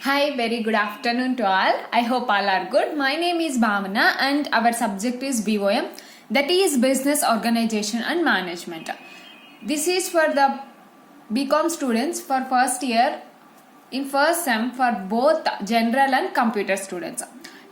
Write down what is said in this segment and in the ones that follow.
Hi, very good afternoon to all. I hope all are good. My name is Bhavana and our subject is BOM, that is Business Organization and Management. This is for the BCom students for first year in first sem for both general and computer students.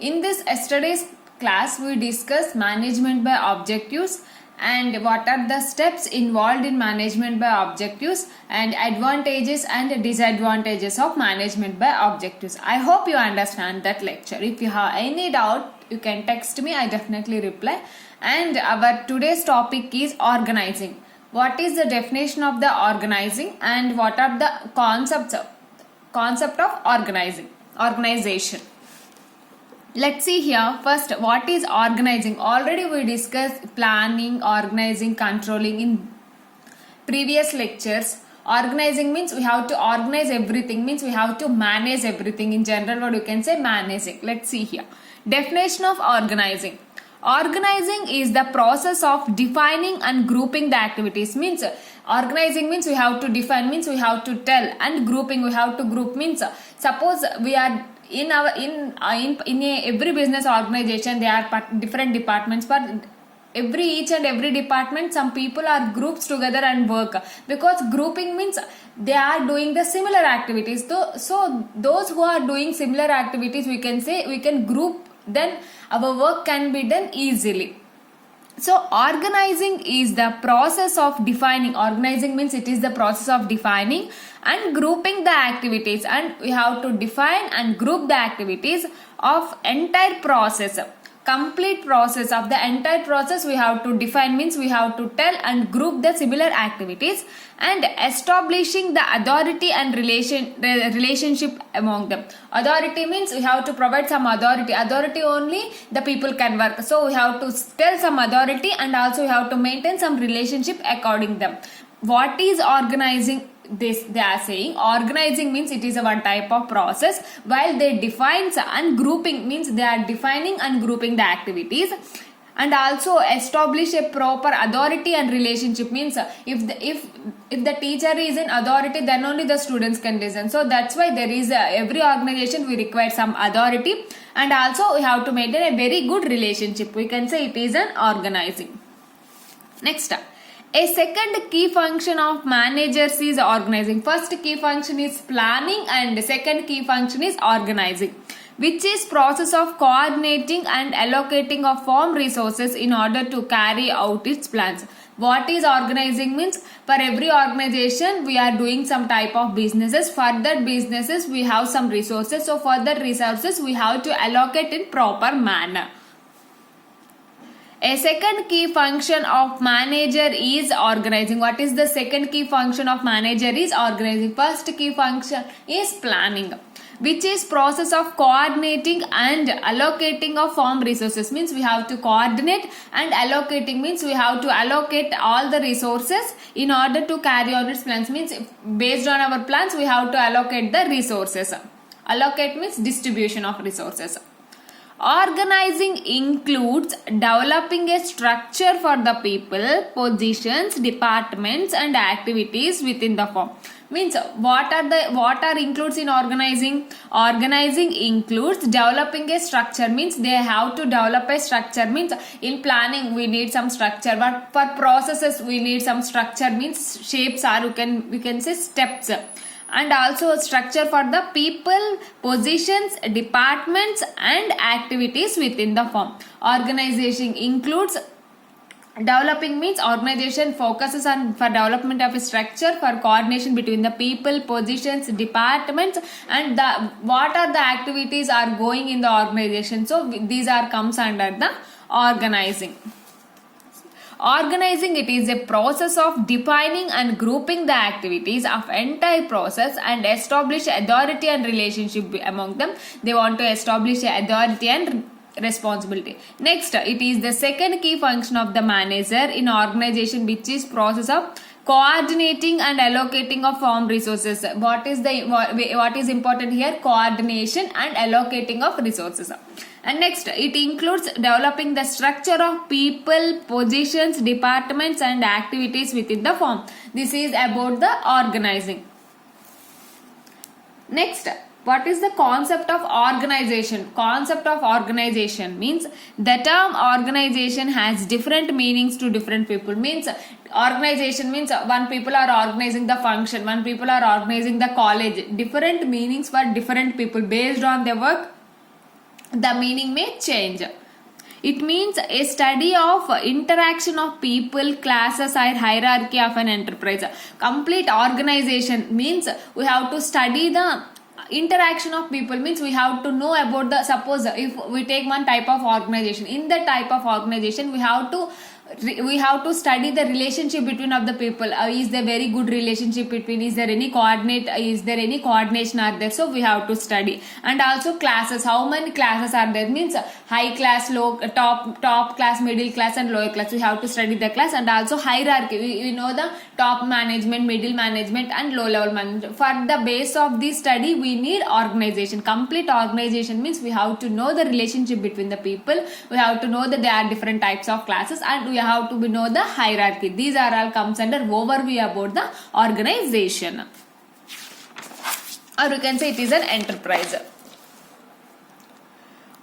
In this yesterday's class, we discussed management by objectives and what are the steps involved in management by objectives and advantages and disadvantages of management by objectives. I hope you understand that lecture. If you have any doubt, you can text me, I definitely reply. And our today's topic is organizing. What is the definition of the organizing and what are the concept of organization. Let's see here first what is organizing. Already we discussed planning, organizing, controlling in previous lectures. Organizing means we have to organize everything, means we have to manage everything. In general word you can say managing. Let's see here. Definition of organizing. Organizing is the process of defining and grouping the activities. Means organizing means we have to define, means we have to tell, and grouping we have to group, means suppose we are in every business organization there are different departments. For each and every department some people are grouped together and work, because grouping means they are doing the similar activities. So those who are doing similar activities, we can say we can group, then our work can be done easily. So organizing is the process of defining. Organizing means it is the process of defining and grouping the activities, and we have to define and group the activities of entire process. Complete process of the entire process we have to define, means we have to tell and group the similar activities, and establishing the authority and relationship among them. Authority means we have to provide some authority only the people can work, so we have to tell some authority, and also we have to maintain some relationship according them. What is organizing? This they are saying organizing means it is a one type of process, while they define and grouping means they are defining and grouping the activities, and also establish a proper authority and relationship, means if the teacher is in authority, then only the students can listen. So that's why there is every organization we require some authority, and also we have to maintain a very good relationship. We can say it is an organizing. Next, a second key function of managers is organizing. First key function is planning and second key function is organizing, which is process of coordinating and allocating of firm resources in order to carry out its plans. What is organizing means, for every organization we are doing some type of businesses. For that businesses we have some resources, so for that resources we have to allocate in proper manner. A second key function of manager is organizing. What is the second key function of manager is organizing? First key function is planning, which is process of coordinating and allocating of firm resources, means we have to coordinate, and allocating means we have to allocate all the resources in order to carry on its plans, means based on our plans we have to allocate the resources. Allocate means distribution of resources. Organizing includes developing a structure for the people, positions, departments and activities within the firm. Means what are includes in organizing? Organizing includes developing a structure, means they have to develop a structure, means in planning we need some structure, but for processes we need some structure, means shapes, or we can say steps, and also a structure for the people, positions, departments and activities within the firm. Organization includes developing, means organization focuses on for development of a structure for coordination between the people, positions, departments, and what are the activities are going in the organization. So these are comes under the organizing. Organizing, it is a process of defining and grouping the activities of entire process and establish authority and relationship among them. They want to establish authority and responsibility. Next, it is the second key function of the manager in organization, which is process of coordinating and allocating of firm resources. What is important here? Coordination and allocating of resources. And next, it includes developing the structure of people, positions, departments and activities within the firm. This is about the organizing. Next, what is the concept of organization? Concept of organization means the term organization has different meanings to different people. Means organization means one people are organizing the function, one people are organizing the college. Different meanings for different people based on their work. The meaning may change. It means a study of interaction of people, classes, or hierarchy of an enterprise. Complete organization means we have to study the interaction of people, means we have to know about the, suppose if we take one type of organization, in that type of organization we have to study the relationship between of the people. Is there very good relationship between, is there any coordination are there, so we have to study. And also classes, how many classes are there, means high class, low, top class, middle class and lower class, we have to study the class. And also hierarchy, we know the top management, middle management and low level management. For the base of this study we need organization. Complete organization means we have to know the relationship between the people, we have to know that there are different types of classes, and we have to know the hierarchy. These are all comes under overview about the organization, or we can say it is an enterprise.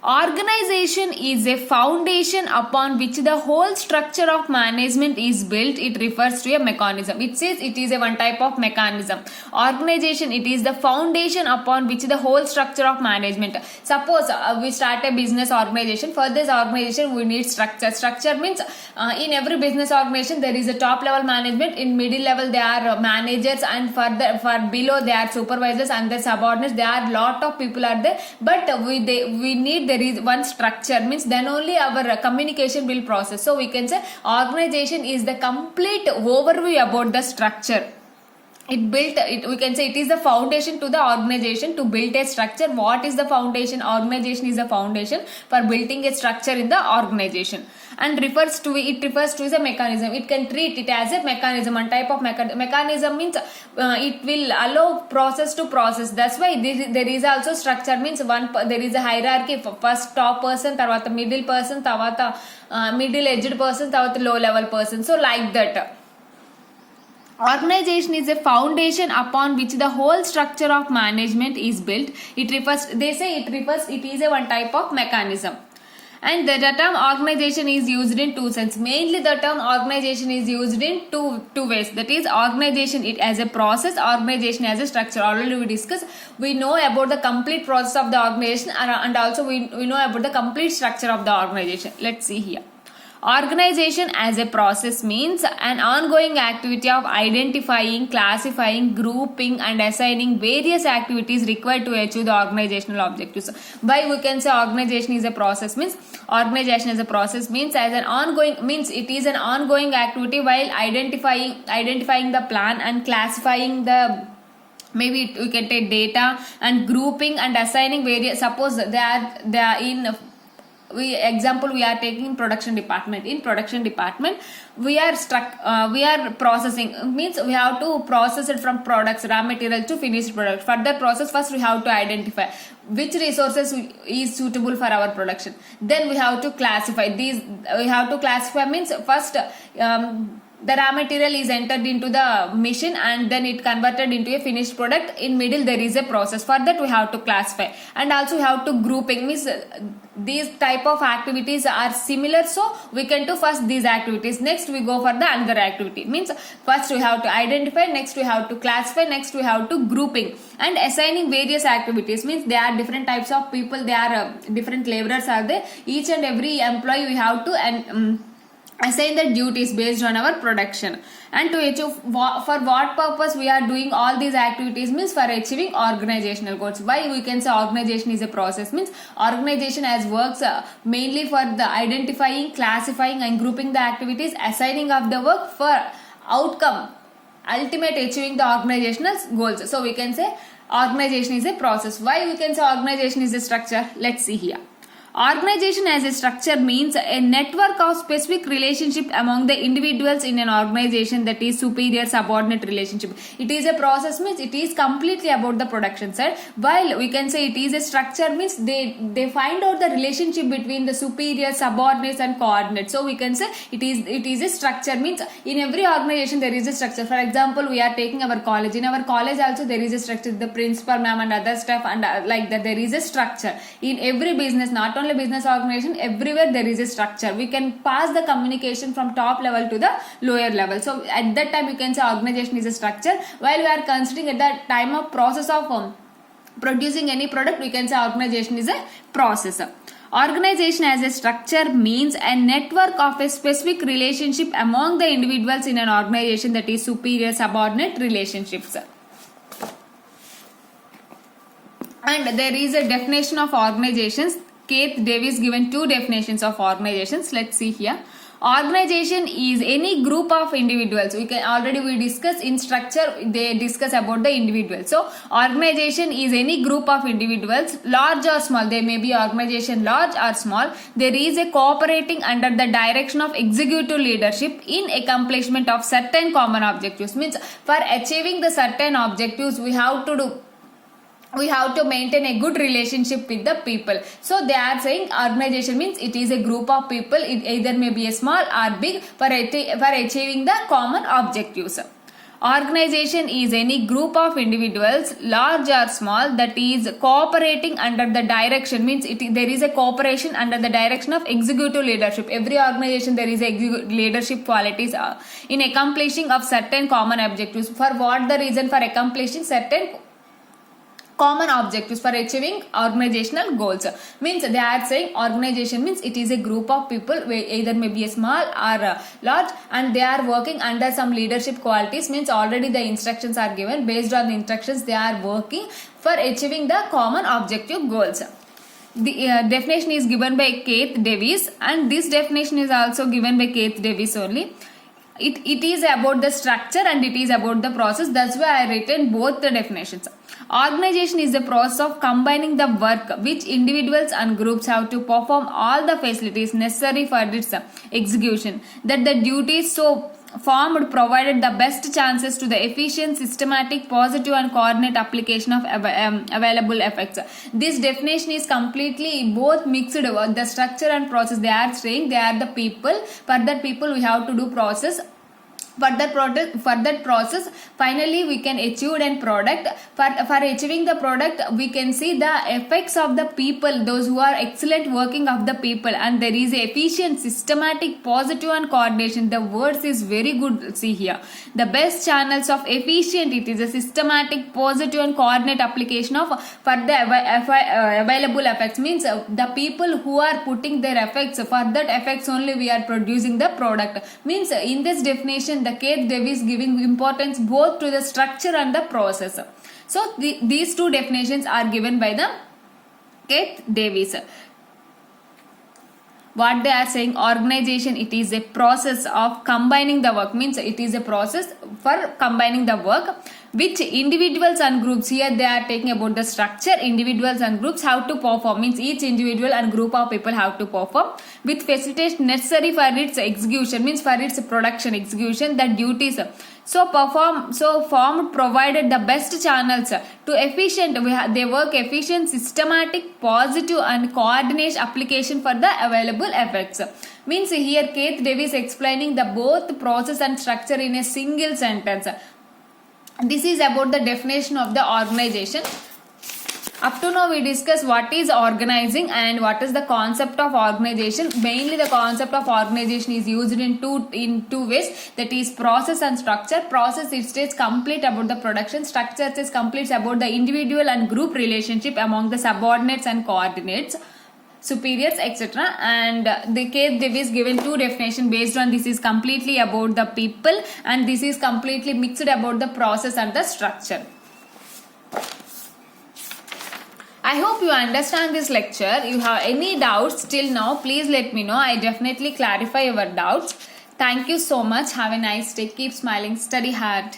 Organization is a foundation upon which the whole structure of management is built. It refers to a mechanism. It says it is a one type of mechanism. Organization, it is the foundation upon which the whole structure of management. Suppose we start a business organization. For this organization we need structure. Structure means in every business organization there is a top level management, in middle level there are managers, and for below there are supervisors and the subordinates. There are lot of people are there, but we need there is one structure, means then only our communication will process. So we can say organization is the complete overview about the structure. We can say it is the foundation to the organization to build a structure. What is the foundation? Organization is the foundation for building a structure in the organization, and refers to as a mechanism. It can treat it as a mechanism, one type of mechanism means it will allow process to process. That's why there is also structure, means there is a hierarchy. First top person, tarvata middle person, tarvata middle aged person, tarvata low level person, so like that. Organization is a foundation upon which the whole structure of management is built. It is a one type of mechanism. And the term organization is used in two senses. Mainly the term organization is used in two ways. That is organization it as a process, organization as a structure. Already we discussed. We know about the complete process of the organization, and also we know about the complete structure of the organization. Let's see here. Organization as a process means an ongoing activity of identifying, classifying, grouping and assigning various activities required to achieve the organizational objectives. Why we can say organization is a process means as an ongoing, means it is an ongoing activity while identifying the plan and classifying the, maybe we can take data, and grouping and assigning various, suppose they are in we are taking production department. In production department we are processing, means we have to process it from products, raw material to finished product. For that process first we have to identify which resources is suitable for our production. Then we have to classify these. We have to classify means first the raw material is entered into the machine and then it converted into a finished product. In middle there is a process. For that we have to classify, and also we have to grouping, means these type of activities are similar, so we can do first these activities, next we go for the another activity. Means first we have to identify, next we have to classify, next we have to grouping and assigning various activities. Means there are different types of people, there are different laborers are there. Each and every employee we have to assign the duties based on our production, and to achieve for what purpose we are doing all these activities, means for achieving organizational goals. Why we can say organization is a process, means organization as works mainly for the identifying, classifying and grouping the activities, assigning of the work for outcome, ultimate achieving the organizational goals. So we can say organization is a process. Why we can say organization is a structure? Let's see here. Organization as a structure means a network of specific relationship among the individuals in an organization, that is superior subordinate relationship. It is a process means it is completely about the production side, while we can say it is a structure means they find out the relationship between the superior, subordinates and coordinates. So we can say it is a structure means in every organization there is a structure. For example, we are taking our college. In our college also there is a structure, the principal ma'am and other stuff, and like that there is a structure. In every business, not only business organization, everywhere there is a structure. We can pass the communication from top level to the lower level. So at that time you can say organization is a structure. While we are considering at the time of process of producing any product, we can say organization is a process. Organization as a structure means a network of a specific relationship among the individuals in an organization, that is superior subordinate relationships. And there is a definition of organizations. Keith Davis given two definitions of organizations. Let's see here. Organization is any group of individuals. We discuss in structure, they discuss about the individual. So organization is any group of individuals, large or small. They may be organization large or small. There is a cooperating under the direction of executive leadership in accomplishment of certain common objectives. Means for achieving the certain objectives, we have to maintain a good relationship with the people. So they are saying organization means it is a group of people. It either may be a small or big for achieving the common objectives. Organization is any group of individuals, large or small, that is cooperating under the direction, means there is a cooperation under the direction of executive leadership. Every organization there is leadership qualities in accomplishing of certain common objectives. For what the reason? For accomplishing certain common objectives, for achieving organizational goals. Means they are saying organization means it is a group of people, either may be a small or large, and they are working under some leadership qualities. Means already the instructions are given. Based on the instructions they are working for achieving the common objective goals. The definition is given by Keith Davis, and this definition is also given by Keith Davis only. It is about the structure and it is about the process. That's why I written both the definitions. Organization is the process of combining the work which individuals and groups have to perform all the facilities necessary for its execution. That the duties so formed provided the best chances to the efficient, systematic, positive and coordinate application of available effects. This definition is completely both mixed. The structure and process, they are saying they are the people. For that people we have to do process. For that process finally we can achieve a product. For achieving the product we can see the effects of the people, those who are excellent working of the people, and there is a efficient, systematic, positive and coordination. The words is very good. See here, the best channels of efficient, it is a systematic, positive and coordinate application of for the available effects. Means the people who are putting their effects, for that effects only we are producing the product. Means in this definition the Keith Davis giving importance both to the structure and the process. So these two definitions are given by the Keith Davis. What they are saying, organization, it is a process of combining the work. Means it is a process for combining the work which individuals and groups, here they are taking about the structure, individuals and groups have to perform. Means each individual and group of people have to perform with facilities necessary for its execution. Means for its production execution, the duties formed provided the best channels to efficient, they work efficient, systematic, positive and coordinate application for the available effects. Means here Keith Davis explaining the both process and structure in a single sentence. This is about the definition of the organization. Up to now we discussed what is organizing and what is the concept of organization. Mainly the concept of organization is used in two ways, that is process and structure. Process, it states complete about the production. Structure is complete about the individual and group relationship among the subordinates and coordinates, superiors, etc. And the Keith Davis given two definitions. Based on this is completely about the people and this is completely mixed about the process and the structure. I hope you understand this lecture. You have any doubts till now, please let me know. I definitely clarify your doubts. Thank you so much. Have a nice day. Keep smiling. Study hard.